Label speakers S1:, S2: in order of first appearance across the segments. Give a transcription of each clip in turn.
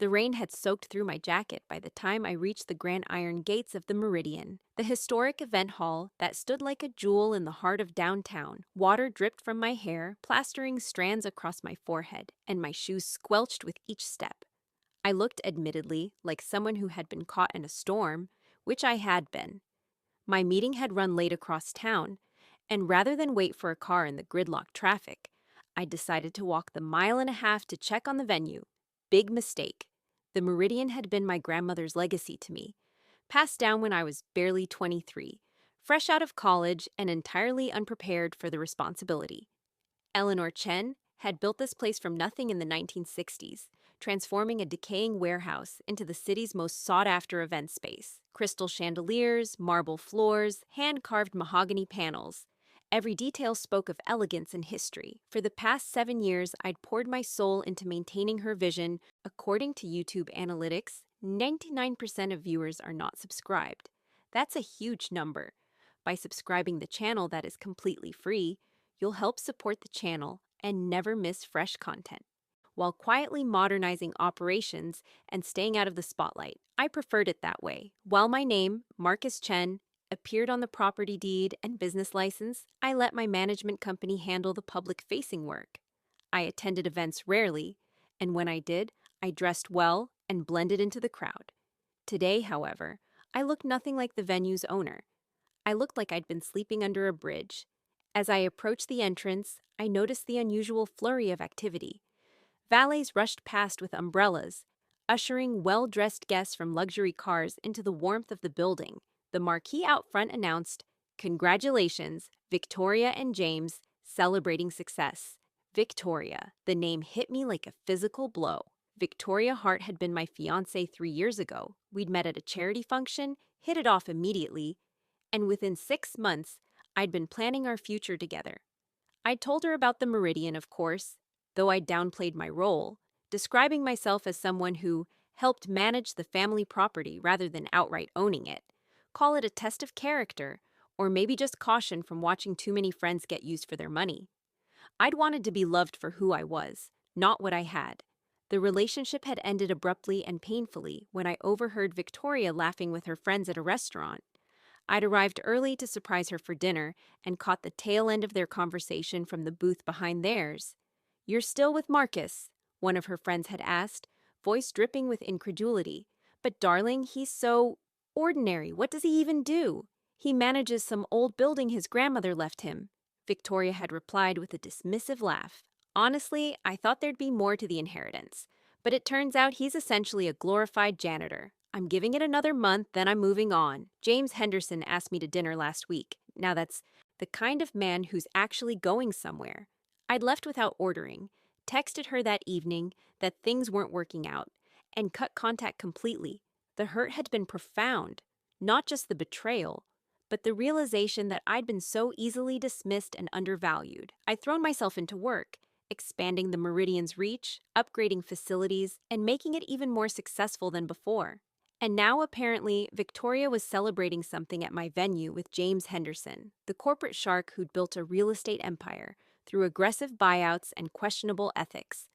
S1: The rain had soaked through my jacket by the time I reached the grand iron gates of the Meridian, the historic event hall that stood like a jewel in the heart of downtown. Water dripped from my hair, plastering strands across my forehead, and my shoes squelched with each step. I looked admittedly like someone who had been caught in a storm, which I had been. My meeting had run late across town, and rather than wait for a car in the gridlock traffic, I decided to walk the mile and a half to check on the venue. Big mistake. The Meridian had been my grandmother's legacy to me, passed down when I was barely 23, fresh out of college and entirely unprepared for the responsibility. Eleanor Chen had built this place from nothing in the 1960s, transforming a decaying warehouse into the city's most sought-after event space. Crystal chandeliers, marble floors, hand-carved mahogany panels. Every detail spoke of elegance and history. For the past 7 years, I'd poured my soul into maintaining her vision. According to YouTube analytics, 99% of viewers are not subscribed. That's a huge number. By subscribing the channel that is completely free, you'll help support the channel and never miss fresh content, while quietly modernizing operations and staying out of the spotlight. I preferred it that way. While my name, Marcus Chen, appeared on the property deed and business license, I let my management company handle the public-facing work. I attended events rarely, and when I did, I dressed well and blended into the crowd. Today, however, I looked nothing like the venue's owner. I looked like I'd been sleeping under a bridge. As I approached the entrance, I noticed the unusual flurry of activity. Valets rushed past with umbrellas, ushering well-dressed guests from luxury cars into the warmth of the building. The marquee out front announced, "Congratulations, Victoria and James, celebrating success." Victoria. The name hit me like a physical blow. Victoria Hart had been my fiancée 3 years ago. We'd met at a charity function, hit it off immediately, and within 6 months, I'd been planning our future together. I'd told her about the Meridian, of course, though I downplayed my role, describing myself as someone who helped manage the family property rather than outright owning it. Call it a test of character, or maybe just caution from watching too many friends get used for their money. I'd wanted to be loved for who I was, not what I had. The relationship had ended abruptly and painfully when I overheard Victoria laughing with her friends at a restaurant. I'd arrived early to surprise her for dinner and caught the tail end of their conversation from the booth behind theirs. "You're still with Marcus?" one of her friends had asked, voice dripping with incredulity. "But darling, he's so ordinary. What does he even do?" "He manages some old building his grandmother left him," Victoria had replied with a dismissive laugh. "Honestly, I thought there'd be more to the inheritance, but it turns out he's essentially a glorified janitor. I'm giving it another month, then I'm moving on. James Henderson asked me to dinner last week. Now that's the kind of man who's actually going somewhere." I'd left without ordering, texted her that evening that things weren't working out, and cut contact completely. The hurt had been profound, not just the betrayal, but the realization that I'd been so easily dismissed and undervalued. I'd thrown myself into work, expanding the Meridian's reach, upgrading facilities, and making it even more successful than before. And now, apparently, Victoria was celebrating something at my venue with James Henderson, the corporate shark who'd built a real estate empire through aggressive buyouts and questionable ethics.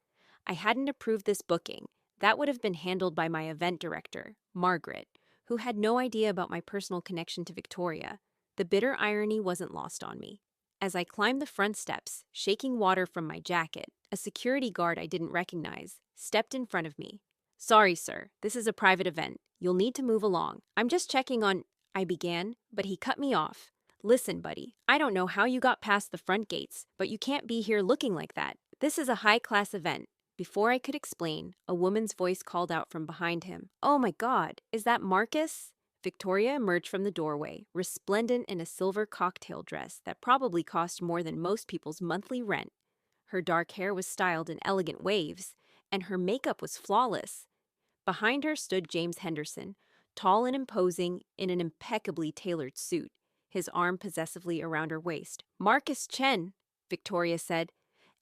S1: I hadn't approved this booking. That would have been handled by my event director, Margaret, who had no idea about my personal connection to Victoria. The bitter irony wasn't lost on me. As I climbed the front steps, shaking water from my jacket, a security guard I didn't recognize stepped in front of me. "Sorry, sir. This is a private event. You'll need to move along. I'm just checking on—" I began, but he cut me off. "Listen, buddy, I don't know how you got past the front gates, but you can't be here looking like that. This is a high-class event." Before I could explain, a woman's voice called out from behind him. "Oh my God, is that Marcus?" Victoria emerged from the doorway, resplendent in a silver cocktail dress that probably cost more than most people's monthly rent. Her dark hair was styled in elegant waves, and her makeup was flawless. Behind her stood James Henderson, tall and imposing in an impeccably tailored suit, his arm possessively around her waist. "Marcus Chen," Victoria said,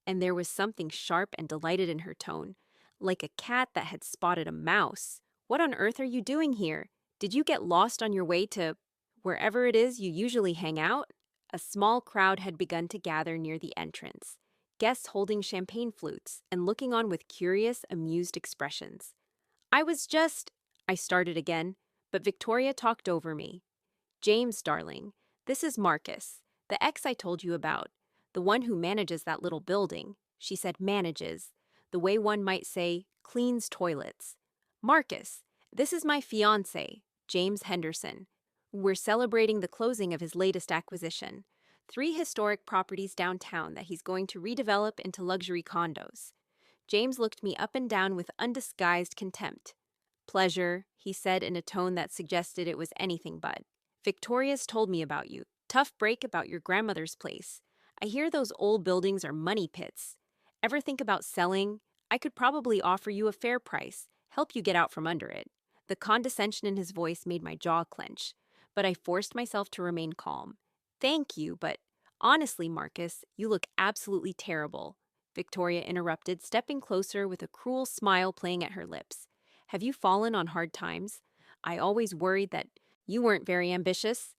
S1: and there was something sharp and delighted in her tone, like a cat that had spotted a mouse. "What on earth are you doing here? Did you get lost on your way to wherever it is you usually hang out?" A small crowd had begun to gather near the entrance, guests holding champagne flutes and looking on with curious, amused expressions. I was just. I started again, but Victoria talked over me. James, darling, this is Marcus, the ex I told you about, the one who manages that little building. She said manages, the way one might say cleans toilets. Marcus, this is my fiancé, James Henderson. We're celebrating the closing of his latest acquisition, 3 historic properties downtown that he's going to redevelop into luxury condos. James looked me up and down with undisguised contempt. Pleasure, he said in a tone that suggested it was anything but. Victoria's told me about you. Tough break about your grandmother's place. I hear those old buildings are money pits. Ever think about selling? I could probably offer you a fair price, help you get out from under it. The condescension in his voice made my jaw clench, but I forced myself to remain calm. Thank you, but honestly, Marcus, you look absolutely terrible. Victoria interrupted, stepping closer with a cruel smile playing at her lips. Have you fallen on hard times? I always worried that you weren't very ambitious.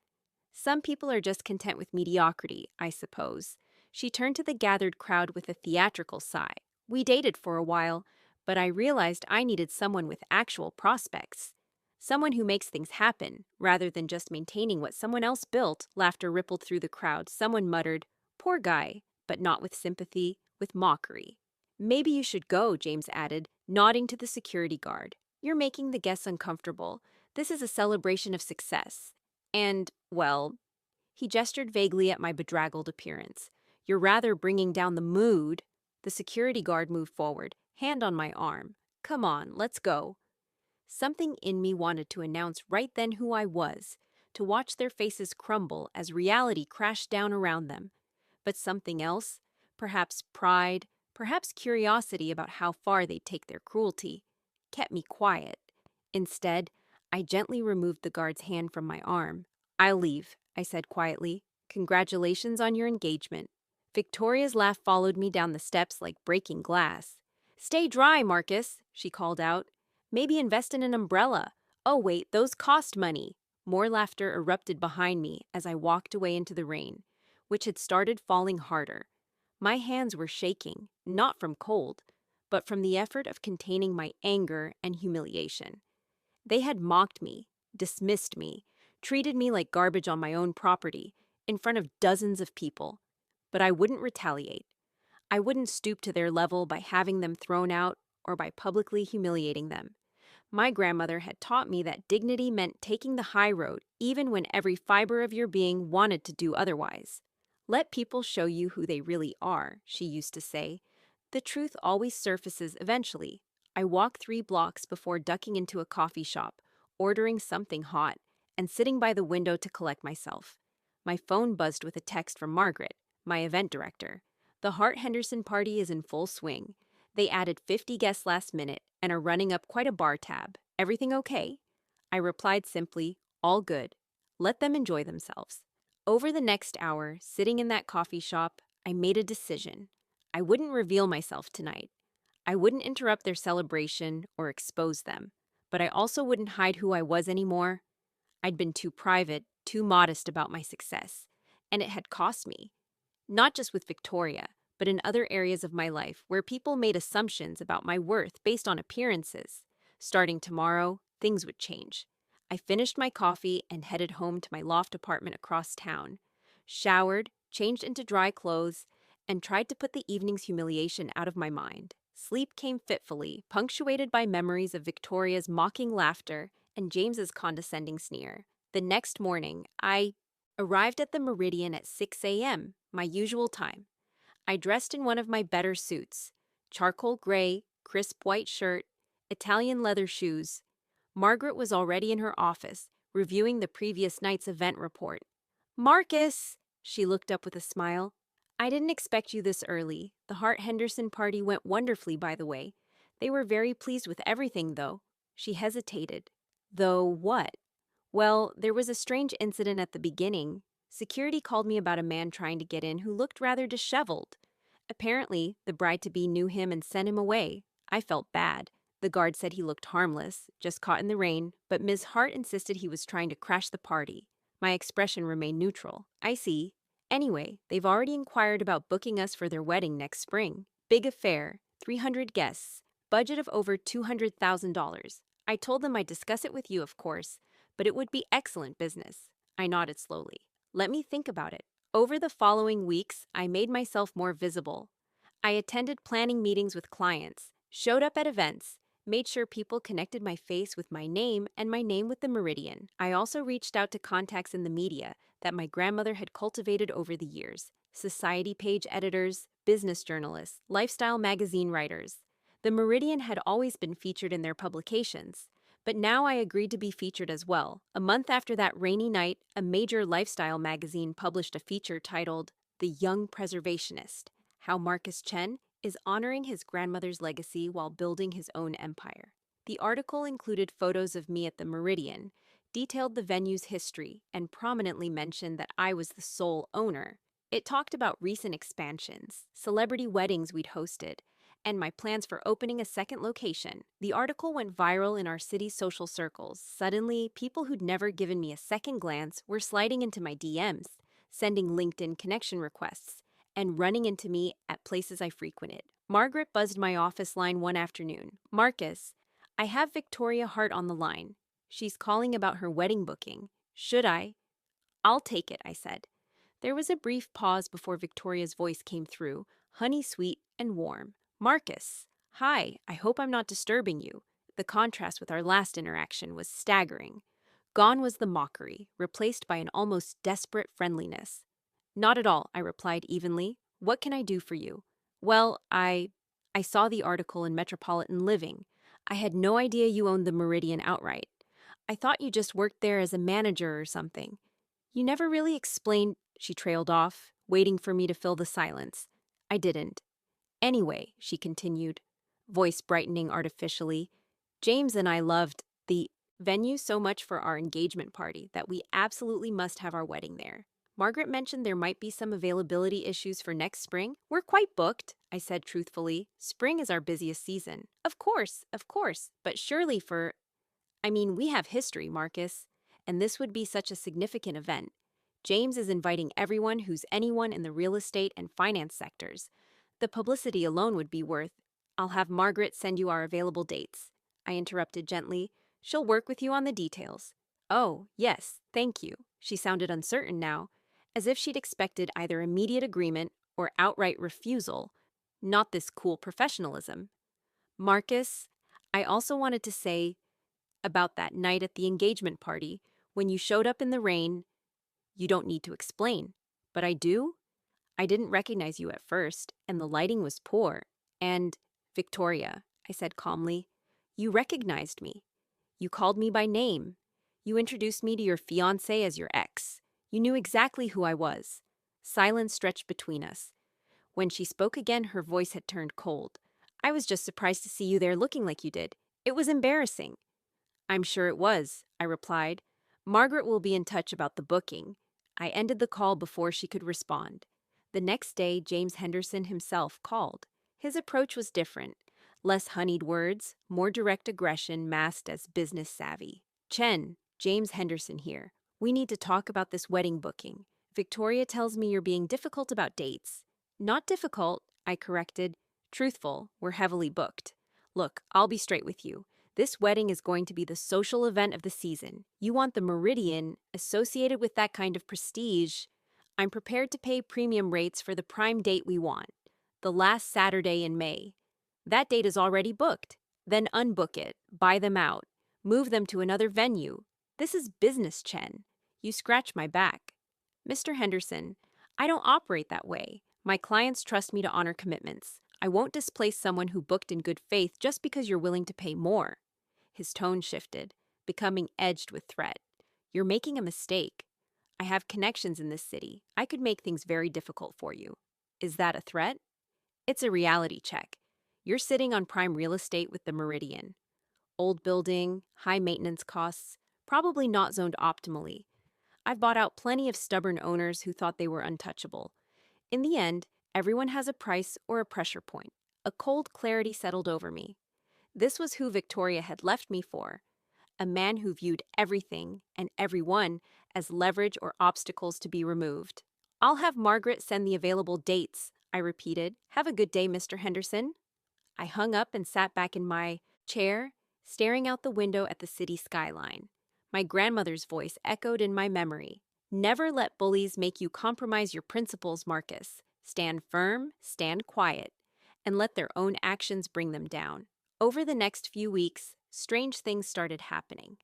S1: Some people are just content with mediocrity, I suppose. She turned to the gathered crowd with a theatrical sigh. We dated for a while, but I realized I needed someone with actual prospects. Someone who makes things happen, rather than just maintaining what someone else built. Laughter rippled through the crowd. Someone muttered, "Poor guy," but not with sympathy, with mockery. Maybe you should go, James added, nodding to the security guard. You're making the guests uncomfortable. This is a celebration of success. And, well, he gestured vaguely at my bedraggled appearance. You're rather bringing down the mood. The security guard moved forward, hand on my arm. Come on, let's go. Something in me wanted to announce right then who I was, to watch their faces crumble as reality crashed down around them. But something else, perhaps pride, perhaps curiosity about how far they'd take their cruelty, kept me quiet. Instead, I gently removed the guard's hand from my arm. I'll leave, I said quietly. Congratulations on your engagement. Victoria's laugh followed me down the steps like breaking glass. Stay dry, Marcus, she called out. Maybe invest in an umbrella. Oh, wait, those cost money. More laughter erupted behind me as I walked away into the rain, which had started falling harder. My hands were shaking, not from cold, but from the effort of containing my anger and humiliation. They had mocked me, dismissed me, treated me like garbage on my own property, in front of dozens of people. But I wouldn't retaliate. I wouldn't stoop to their level by having them thrown out or by publicly humiliating them. My grandmother had taught me that dignity meant taking the high road, even when every fiber of your being wanted to do otherwise. Let people show you who they really are, she used to say. The truth always surfaces eventually. I walked 3 blocks before ducking into a coffee shop, ordering something hot, and sitting by the window to collect myself. My phone buzzed with a text from Margaret, my event director. The Hart Henderson party is in full swing. They added 50 guests last minute and are running up quite a bar tab. Everything okay? I replied simply, all good. Let them enjoy themselves. Over the next hour, sitting in that coffee shop, I made a decision. I wouldn't reveal myself tonight. I wouldn't interrupt their celebration or expose them, but I also wouldn't hide who I was anymore. I'd been too private, too modest about my success, and it had cost me. Not just with Victoria, but in other areas of my life where people made assumptions about my worth based on appearances. Starting tomorrow, things would change. I finished my coffee and headed home to my loft apartment across town. Showered, changed into dry clothes, and tried to put the evening's humiliation out of my mind. Sleep came fitfully, punctuated by memories of Victoria's mocking laughter and James's condescending sneer. The next morning, I arrived at the Meridian at 6 a.m., my usual time. I dressed in one of my better suits, charcoal gray, crisp white shirt, Italian leather shoes. Margaret was already in her office, reviewing the previous night's event report. Marcus! She looked up with a smile. I didn't expect you this early. The Hart Henderson party went wonderfully, by the way. They were very pleased with everything, though. She hesitated. Though what? Well, there was a strange incident at the beginning. Security called me about a man trying to get in who looked rather disheveled. Apparently, the bride-to-be knew him and sent him away. I felt bad. The guard said he looked harmless, just caught in the rain, but Ms. Hart insisted he was trying to crash the party. My expression remained neutral. I see. Anyway, they've already inquired about booking us for their wedding next spring. Big affair, 300 guests. budget of over $200,000. I told them I'd discuss it with you, of course, but it would be excellent business. I nodded slowly. Let me think about it. Over the following weeks, I made myself more visible. I attended planning meetings with clients, showed up at events, made sure people connected my face with my name and my name with the Meridian. I also reached out to contacts in the media that my grandmother had cultivated over the years: society page editors, business journalists, lifestyle magazine writers. The Meridian had always been featured in their publications, but now I agreed to be featured as well. A month after that rainy night, a major lifestyle magazine published a feature titled The Young Preservationist: How Marcus Chen is honoring his grandmother's legacy while building his own empire. The article included photos of me at the Meridian, detailed the venue's history, and prominently mentioned that I was the sole owner. It talked about recent expansions, celebrity weddings we'd hosted, and my plans for opening a second location. The article went viral in our city's social circles. Suddenly, people who'd never given me a second glance were sliding into my DMs, sending LinkedIn connection requests, and running into me at places I frequented. Margaret buzzed my office line one afternoon. Marcus, I have Victoria Hart on the line. She's calling about her wedding booking. Should I? I'll take it, I said. There was a brief pause before Victoria's voice came through, honey sweet and warm. Marcus, hi, I hope I'm not disturbing you. The contrast with our last interaction was staggering. Gone was the mockery, replaced by an almost desperate friendliness. Not at all, I replied evenly. What can I do for you? Well, I saw the article in Metropolitan Living. I had no idea you owned the Meridian outright. I thought you just worked there as a manager or something. You never really explained, she trailed off, waiting for me to fill the silence. I didn't. Anyway, she continued, voice brightening artificially, James and I loved the venue so much for our engagement party that we absolutely must have our wedding there. Margaret mentioned there might be some availability issues for next spring. We're quite booked, I said truthfully. Spring is our busiest season. Of course, but surely we have history, Marcus, and this would be such a significant event. James is inviting everyone who's anyone in the real estate and finance sectors. The publicity alone would be worth. I'll have Margaret send you our available dates. I interrupted gently. She'll work with you on the details. Oh, yes, thank you. She sounded uncertain now, as if she'd expected either immediate agreement or outright refusal, not this cool professionalism. Marcus, I also wanted to say about that night at the engagement party, when you showed up in the rain. You don't need to explain, but I do? I didn't recognize you at first, and the lighting was poor. And, Victoria, I said calmly, you recognized me. You called me by name. You introduced me to your fiancé as your ex. You knew exactly who I was. Silence stretched between us. When she spoke again, her voice had turned cold. I was just surprised to see you there looking like you did. It was embarrassing. I'm sure it was, I replied. Margaret will be in touch about the booking. I ended the call before she could respond. The next day, James Henderson himself called. His approach was different. Less honeyed words, more direct aggression masked as business savvy. Chen, James Henderson here. We need to talk about this wedding booking. Victoria tells me you're being difficult about dates. Not difficult, I corrected. Truthful, we're heavily booked. Look, I'll be straight with you. This wedding is going to be the social event of the season. You want the Meridian associated with that kind of prestige. I'm prepared to pay premium rates for the prime date we want, the last Saturday in May. That date is already booked. Then unbook it, buy them out, move them to another venue. This is business, Chen. You scratch my back. Mr. Henderson, I don't operate that way. My clients trust me to honor commitments. I won't displace someone who booked in good faith just because you're willing to pay more. His tone shifted, becoming edged with threat. You're making a mistake. I have connections in this city. I could make things very difficult for you. Is that a threat? It's a reality check. You're sitting on prime real estate with the Meridian. Old building, high maintenance costs, probably not zoned optimally. I've bought out plenty of stubborn owners who thought they were untouchable. In the end, everyone has a price or a pressure point. A cold clarity settled over me. This was who Victoria had left me for, a man who viewed everything and everyone as leverage or obstacles to be removed. I'll have Margaret send the available dates, I repeated. Have a good day, Mr. Henderson. I hung up and sat back in my chair, staring out the window at the city skyline. My grandmother's voice echoed in my memory. Never let bullies make you compromise your principles, Marcus. Stand firm, stand quiet, and let their own actions bring them down. Over the next few weeks, strange things started happening.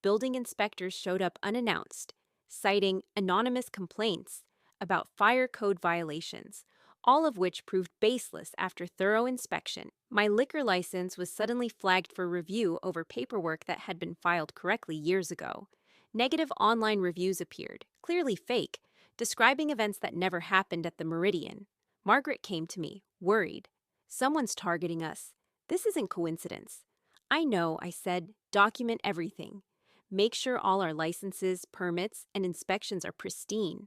S1: Building inspectors showed up unannounced, citing anonymous complaints about fire code violations, all of which proved baseless after thorough inspection. My liquor license was suddenly flagged for review over paperwork that had been filed correctly years ago. Negative online reviews appeared, clearly fake, describing events that never happened at the Meridian. Margaret came to me, worried. Someone's targeting us. This isn't coincidence. I know, I said. Document everything. Make sure all our licenses, permits, and inspections are pristine.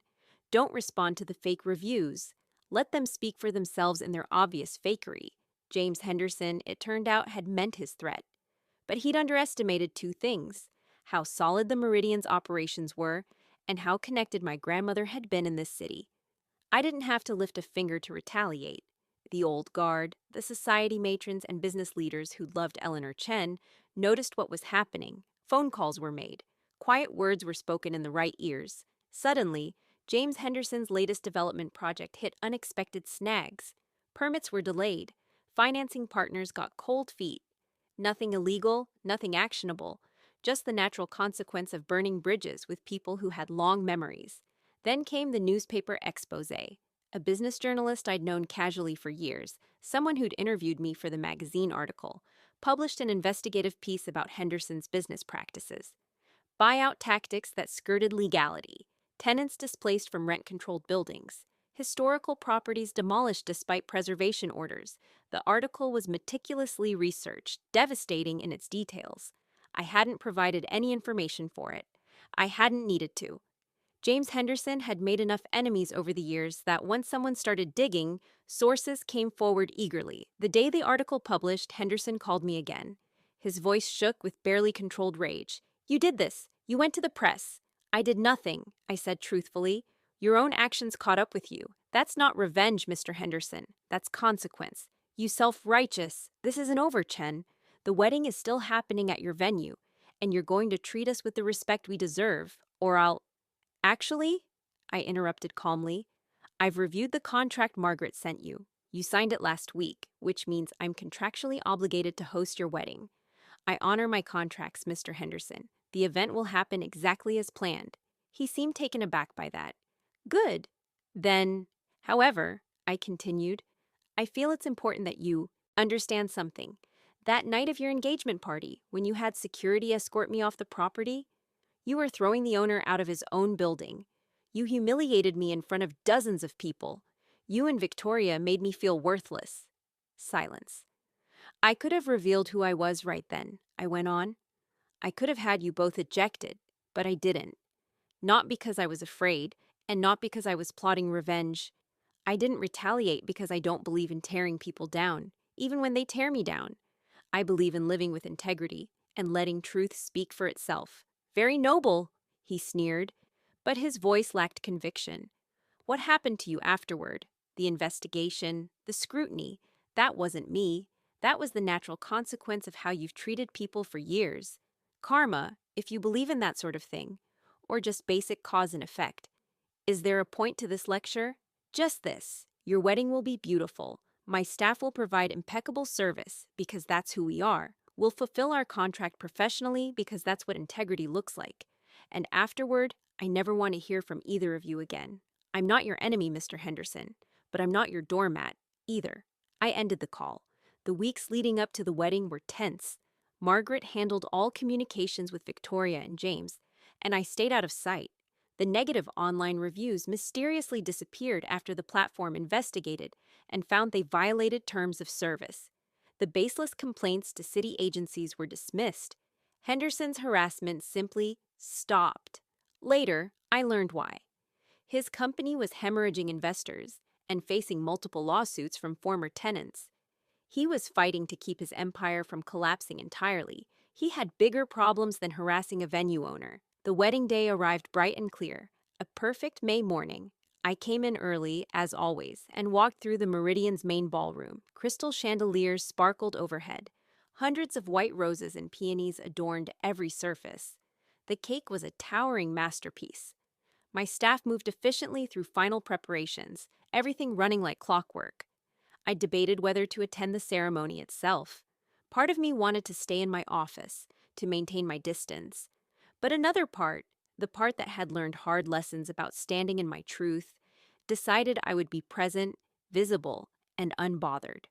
S1: Don't respond to the fake reviews. Let them speak for themselves in their obvious fakery. James Henderson, it turned out, had meant his threat. But he'd underestimated two things: how solid the Meridian's operations were, and how connected my grandmother had been in this city. I didn't have to lift a finger to retaliate. The old guard, the society matrons and business leaders who loved Eleanor Chen, noticed what was happening. Phone calls were made. Quiet words were spoken in the right ears. Suddenly, James Henderson's latest development project hit unexpected snags. Permits were delayed. Financing partners got cold feet. Nothing illegal, nothing actionable, just the natural consequence of burning bridges with people who had long memories. Then came the newspaper expose. A business journalist I'd known casually for years, someone who'd interviewed me for the magazine article, published an investigative piece about Henderson's business practices. Buyout tactics that skirted legality, tenants displaced from rent-controlled buildings, historical properties demolished despite preservation orders. The article was meticulously researched, devastating in its details. I hadn't provided any information for it. I hadn't needed to. James Henderson had made enough enemies over the years that once someone started digging, sources came forward eagerly. The day the article published, Henderson called me again. His voice shook with barely controlled rage. "You did this. You went to the press." "I did nothing," I said truthfully. "Your own actions caught up with you. That's not revenge, Mr. Henderson. That's consequence. You self-righteous. This isn't over, Chen. The wedding is still happening at your venue, and you're going to treat us with the respect we deserve, or I'll—" "Actually," I interrupted calmly, "I've reviewed the contract Margaret sent you. You signed it last week, which means I'm contractually obligated to host your wedding. I honor my contracts, Mr. Henderson. The event will happen exactly as planned." He seemed taken aback by that. "Good. Then, however," I continued, "I feel it's important that you understand something. That night of your engagement party, when you had security escort me off the property, you were throwing the owner out of his own building. You humiliated me in front of dozens of people. You and Victoria made me feel worthless." Silence. "I could have revealed who I was right then," I went on. "I could have had you both ejected, but I didn't. Not because I was afraid, and not because I was plotting revenge. I didn't retaliate because I don't believe in tearing people down, even when they tear me down. I believe in living with integrity and letting truth speak for itself." "Very noble," he sneered, but his voice lacked conviction. "What happened to you afterward? The investigation, the scrutiny, that wasn't me. That was the natural consequence of how you've treated people for years. Karma, if you believe in that sort of thing, or just basic cause and effect. Is there a point to this lecture? Just this: your wedding will be beautiful. My staff will provide impeccable service because that's who we are. We'll fulfill our contract professionally because that's what integrity looks like. And afterward, I never want to hear from either of you again. I'm not your enemy, Mr. Henderson, but I'm not your doormat either." I ended the call. The weeks leading up to the wedding were tense. Margaret handled all communications with Victoria and James, and I stayed out of sight. The negative online reviews mysteriously disappeared after the platform investigated and found they violated terms of service. The baseless complaints to city agencies were dismissed. Henderson's harassment simply stopped. Later, I learned why. His company was hemorrhaging investors and facing multiple lawsuits from former tenants. He was fighting to keep his empire from collapsing entirely. He had bigger problems than harassing a venue owner. The wedding day arrived bright and clear, a perfect May morning. I came in early, as always, and walked through the Meridian's main ballroom. Crystal chandeliers sparkled overhead. Hundreds of white roses and peonies adorned every surface. The cake was a towering masterpiece. My staff moved efficiently through final preparations, everything running like clockwork. I debated whether to attend the ceremony itself. Part of me wanted to stay in my office, to maintain my distance. But another part, the part that had learned hard lessons about standing in my truth, decided I would be present, visible, and unbothered.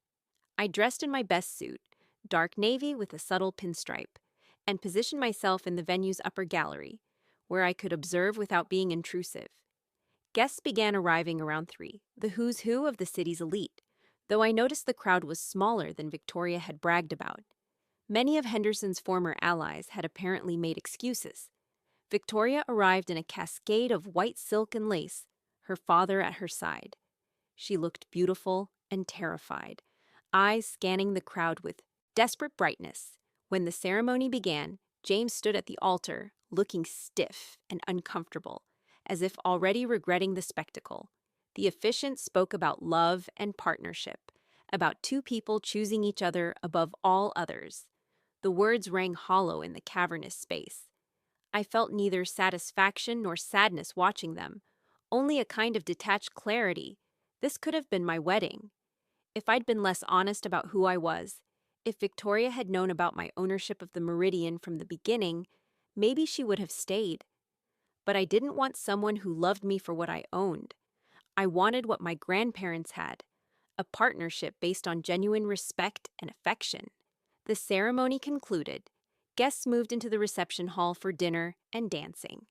S1: I dressed in my best suit, dark navy with a subtle pinstripe, and positioned myself in the venue's upper gallery, where I could observe without being intrusive. Guests began arriving around 3, the who's who of the city's elite, though I noticed the crowd was smaller than Victoria had bragged about. Many of Henderson's former allies had apparently made excuses. Victoria arrived in a cascade of white silk and lace, her father at her side. She looked beautiful and terrified, eyes scanning the crowd with desperate brightness. When the ceremony began, James stood at the altar, looking stiff and uncomfortable, as if already regretting the spectacle. The officiant spoke about love and partnership, about two people choosing each other above all others. The words rang hollow in the cavernous space. I felt neither satisfaction nor sadness watching them, only a kind of detached clarity. This could have been my wedding. If I'd been less honest about who I was, if Victoria had known about my ownership of the Meridian from the beginning, maybe she would have stayed. But I didn't want someone who loved me for what I owned. I wanted what my grandparents had, a partnership based on genuine respect and affection. The ceremony concluded. Guests moved into the reception hall for dinner and dancing.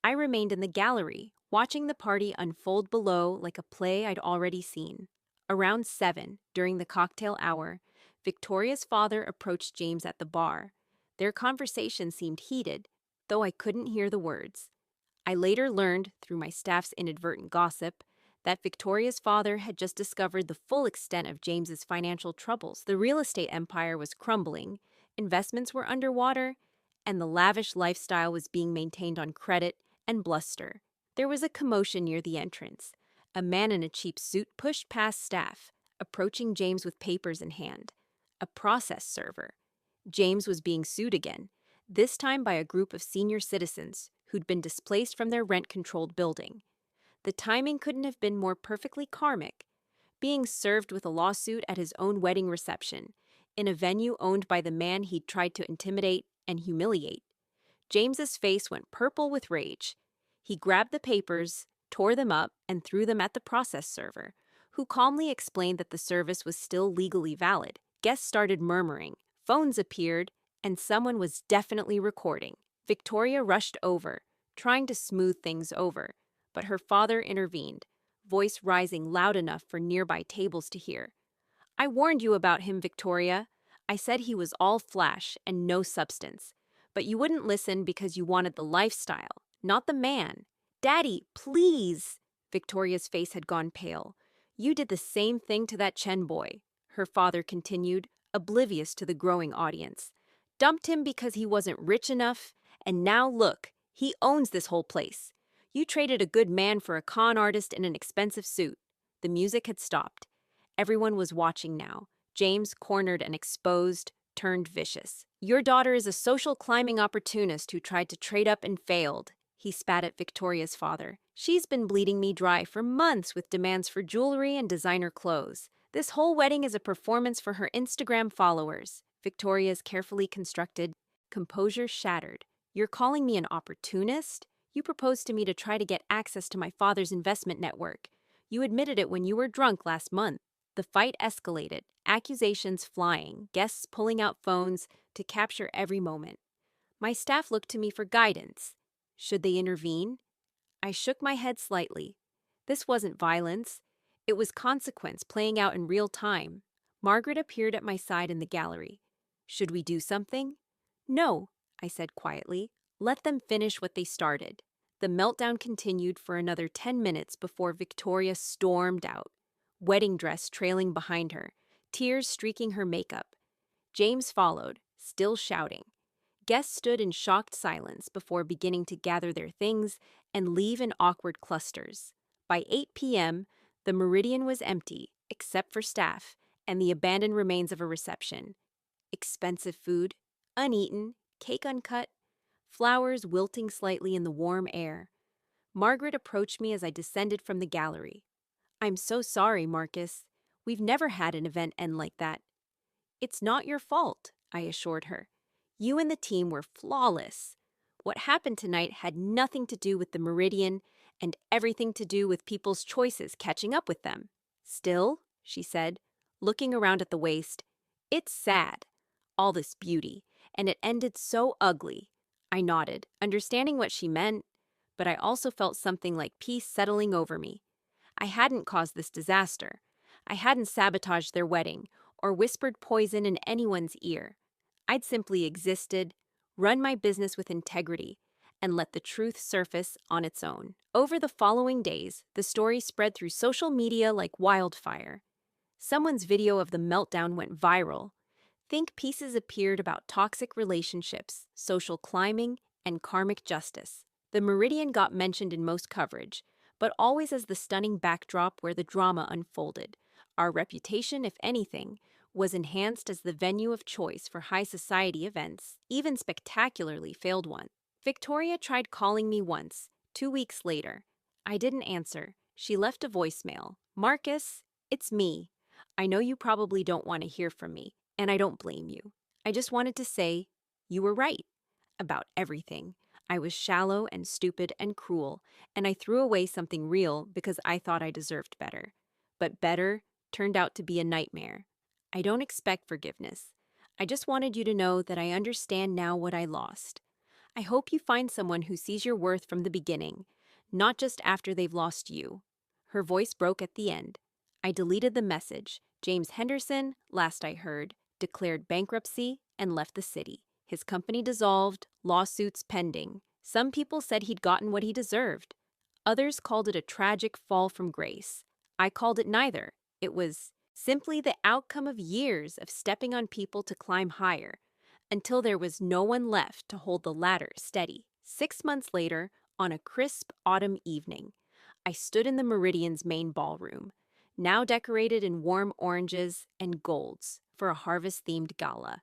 S1: I remained in the gallery, watching the party unfold below like a play I'd already seen. Around 7, during the cocktail hour, Victoria's father approached James at the bar. Their conversation seemed heated, though I couldn't hear the words. I later learned, through my staff's inadvertent gossip, that Victoria's father had just discovered the full extent of James's financial troubles. The real estate empire was crumbling, investments were underwater, and the lavish lifestyle was being maintained on credit and bluster. There was a commotion near the entrance. A man in a cheap suit pushed past staff, approaching James with papers in hand. A process server. James was being sued again, this time by a group of senior citizens who'd been displaced from their rent-controlled building. The timing couldn't have been more perfectly karmic. Being served with a lawsuit at his own wedding reception, in a venue owned by the man he'd tried to intimidate and humiliate. James's face went purple with rage. He grabbed the papers, tore them up, and threw them at the process server, who calmly explained that the service was still legally valid. Guests started murmuring, phones appeared, and someone was definitely recording. Victoria rushed over, trying to smooth things over, but her father intervened, voice rising loud enough for nearby tables to hear. "I warned you about him, Victoria. I said he was all flash and no substance. But you wouldn't listen because you wanted the lifestyle, not the man. Daddy, please!" Victoria's face had gone pale. "You did the same thing to that Chen boy," her father continued, oblivious to the growing audience. "Dumped him because he wasn't rich enough, and now look, he owns this whole place. You traded a good man for a con artist in an expensive suit." The music had stopped. Everyone was watching now. James, cornered and exposed, turned vicious. "Your daughter is a social climbing opportunist who tried to trade up and failed," he spat at Victoria's father. "She's been bleeding me dry for months with demands for jewelry and designer clothes. This whole wedding is a performance for her Instagram followers." Victoria's carefully constructed composure shattered. "You're calling me an opportunist? You proposed to me to try to get access to my father's investment network. You admitted it when you were drunk last month." The fight escalated, accusations flying, guests pulling out phones to capture every moment. My staff looked to me for guidance. Should they intervene? I shook my head slightly. This wasn't violence. It was consequence playing out in real time. Margaret appeared at my side in the gallery. "Should we do something?" "No," I said quietly. "Let them finish what they started." The meltdown continued for another 10 minutes before Victoria stormed out, wedding dress trailing behind her, tears streaking her makeup. James followed, still shouting. Guests stood in shocked silence before beginning to gather their things and leave in awkward clusters. By 8 p.m., the Meridian was empty, except for staff and the abandoned remains of a reception. Expensive food, uneaten, cake uncut, flowers wilting slightly in the warm air. Margaret approached me as I descended from the gallery. "I'm so sorry, Marcus. We've never had an event end like that." "It's not your fault," I assured her. "You and the team were flawless. What happened tonight had nothing to do with the Meridian and everything to do with people's choices catching up with them." "Still," she said, looking around at the waste, "it's sad. All this beauty, and it ended so ugly." I nodded, understanding what she meant, but I also felt something like peace settling over me. I hadn't caused this disaster. I hadn't sabotaged their wedding or whispered poison in anyone's ear. I'd simply existed, run my business with integrity, and let the truth surface on its own. Over the following days, the story spread through social media like wildfire. Someone's video of the meltdown went viral. Think pieces appeared about toxic relationships, social climbing, and karmic justice. The Meridian got mentioned in most coverage, but always as the stunning backdrop where the drama unfolded. Our reputation, if anything, was enhanced as the venue of choice for high society events, even spectacularly failed ones. Victoria tried calling me once, 2 weeks later. I didn't answer. She left a voicemail. "Marcus, it's me. I know you probably don't want to hear from me, and I don't blame you. I just wanted to say, you were right. About everything. I was shallow and stupid and cruel, and I threw away something real because I thought I deserved better. But better turned out to be a nightmare. I don't expect forgiveness. I just wanted you to know that I understand now what I lost. I hope you find someone who sees your worth from the beginning, not just after they've lost you." Her voice broke at the end. I deleted the message. James Henderson, last I heard, declared bankruptcy and left the city. His company dissolved, lawsuits pending. Some people said he'd gotten what he deserved. Others called it a tragic fall from grace. I called it neither. It was simply the outcome of years of stepping on people to climb higher, until there was no one left to hold the ladder steady. 6 months later, on a crisp autumn evening, I stood in the Meridian's main ballroom, now decorated in warm oranges and golds for a harvest-themed gala.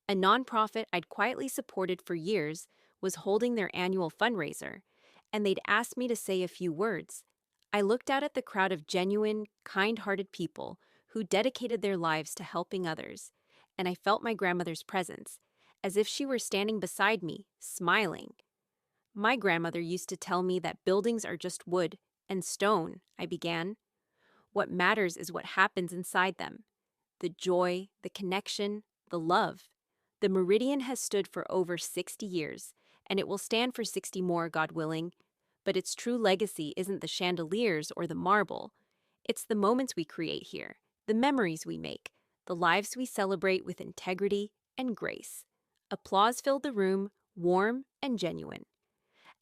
S1: A nonprofit I'd quietly supported for years was holding their annual fundraiser, and they'd asked me to say a few words. I looked out at the crowd of genuine, kind-hearted people who dedicated their lives to helping others, and I felt my grandmother's presence, as if she were standing beside me, smiling. "My grandmother used to tell me that buildings are just wood and stone," I began. "What matters is what happens inside them. The joy, the connection, the love. The Meridian has stood for over 60 years, and it will stand for 60 more, God willing. But its true legacy isn't the chandeliers or the marble. It's the moments we create here, the memories we make, the lives we celebrate with integrity and grace." Applause filled the room, warm and genuine.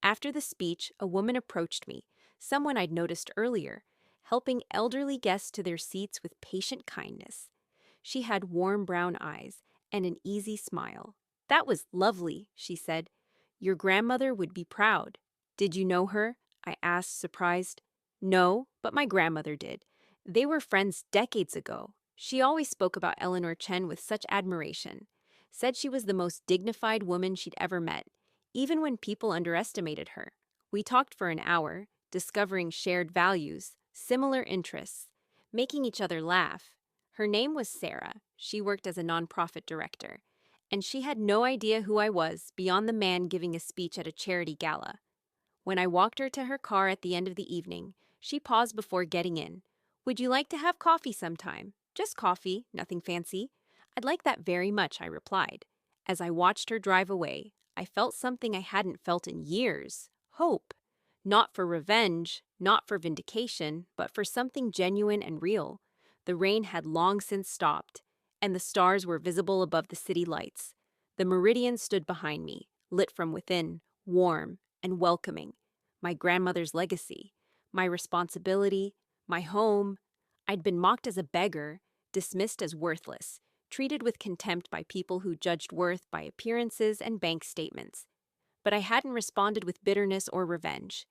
S1: After the speech, a woman approached me, someone I'd noticed earlier, helping elderly guests to their seats with patient kindness. She had warm brown eyes and an easy smile. "That was lovely," she said. "Your grandmother would be proud." "Did you know her?" I asked, surprised. "No, but my grandmother did. They were friends decades ago. She always spoke about Eleanor Chen with such admiration. Said she was the most dignified woman she'd ever met, even when people underestimated her. We talked for an hour, discovering shared values, similar interests, making each other laugh. Her name was Sarah. She worked as a nonprofit director, and she had no idea who I was beyond the man giving a speech at a charity gala. When I walked her to her car at the end of the evening, she paused before getting in. "Would you like to have coffee sometime?" "Just coffee, nothing fancy." "I'd like that very much," I replied. As I watched her drive away, I felt something I hadn't felt in years: hope. Not for revenge, not for vindication, but for something genuine and real. The rain had long since stopped, and the stars were visible above the city lights. The Meridian stood behind me, lit from within, warm and welcoming. My grandmother's legacy, my responsibility, my home. I'd been mocked as a beggar, dismissed as worthless, treated with contempt by people who judged worth by appearances and bank statements. But I hadn't responded with bitterness or revenge.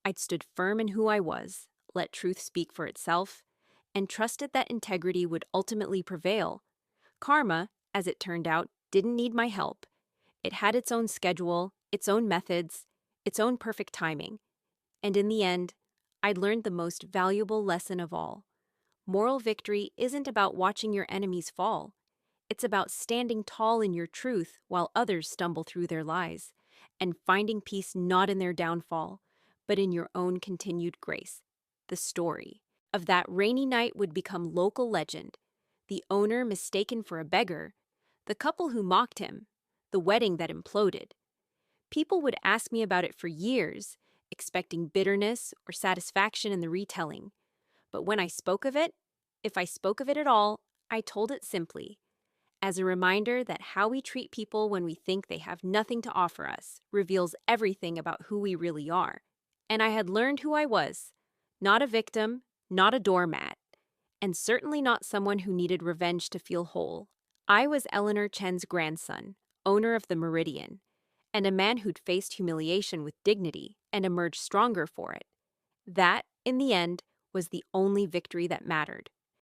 S1: I'd stood firm in who I was, let truth speak for itself, and trusted that integrity would ultimately prevail. Karma, as it turned out, didn't need my help. It had its own schedule, its own methods, its own perfect timing. And in the end, I'd learned the most valuable lesson of all. Moral victory isn't about watching your enemies fall. It's about standing tall in your truth while others stumble through their lies, and finding peace not in their downfall, but in your own continued grace. The story of that rainy night would become local legend. The owner mistaken for a beggar, the couple who mocked him, the wedding that imploded. People would ask me about it for years, expecting bitterness or satisfaction in the retelling. But when I spoke of it, if I spoke of it at all, I told it simply, as a reminder that how we treat people when we think they have nothing to offer us reveals everything about who we really are. And I had learned who I was, not a victim, not a doormat, and certainly not someone who needed revenge to feel whole. I was Eleanor Chen's grandson, owner of the Meridian, and a man who'd faced humiliation with dignity and emerged stronger for it. That, in the end, was the only victory that mattered.